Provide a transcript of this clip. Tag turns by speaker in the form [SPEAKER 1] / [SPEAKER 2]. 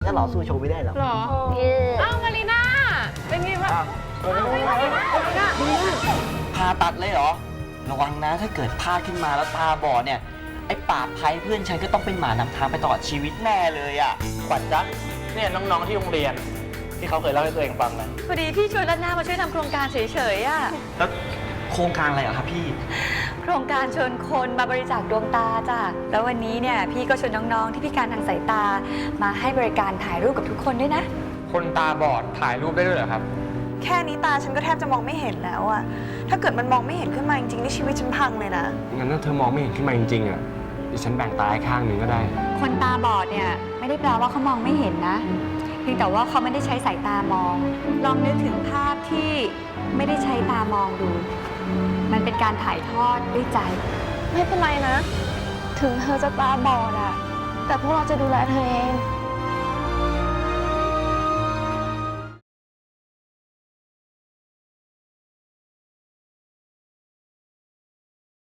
[SPEAKER 1] จะหล่อสู้โชว์ไม่ได้หรอก
[SPEAKER 2] หรออ้าวมารีน่าเป็นไงบ้าง
[SPEAKER 3] ผ่าตัดเลยเหรอ ระวังนะถ้าเกิดพลาดขึ้นมาแล้วตาบอดเนี่ย ไอ้ปราบภัยเพื่อนฉันก็ต้องเป็นหมานำทางไปตลอดชีวิตแน่เลยอ่ะ
[SPEAKER 4] ขวัญจ๊ะเนี่ยน้องๆที่โรงเรียน ที่เขาเคยเล่าให้ตัวเองฟังนะ
[SPEAKER 5] พอดีพี่ชวนด้านหน้ามาช่วยทำโครงการเฉยๆอะ
[SPEAKER 3] แล้วโครงการอะไรเหรอครับพี่
[SPEAKER 5] โครงการชวนคนมาบริจาคดวงตาจ้ะแล้ววันนี้เนี่ยพี่ก็ชวนน้องๆที่พิการทางสายตามาให้บริการถ่ายรูปกับทุกคนด้วยนะ
[SPEAKER 4] คนตาบอดถ่ายรูปได้ด้วยเหรอครับ
[SPEAKER 6] แค่นี้ตาฉันก็แทบจะมองไม่เห็นแล้วอะถ้าเกิดมันมองไม่เห็นขึ้นมาจริงๆนี่ชีวิตฉันพังเลยนะ
[SPEAKER 7] งั้นถ้าเธอมองไม่เห็นขึ้นมาจริงๆอ่ะดิฉันแบ่งตาให้ข้างหนึ่งก็ได้
[SPEAKER 5] คนตาบอดเนี่ยไม่ได้แปลว่าเขามองไม่เห็นนะเพียงแต่ว่าเขาไม่ได้ใช้สายตามอง ลองนึกถึงภาพที่ไม่ได้ใช้ตามองดู มันเป็นการถ่ายทอดด้วยใจ
[SPEAKER 2] ไม่เป็นไรนะ ถึงเธอจะตาบอดอะแต่พวกเราจะดูแลเธอเอง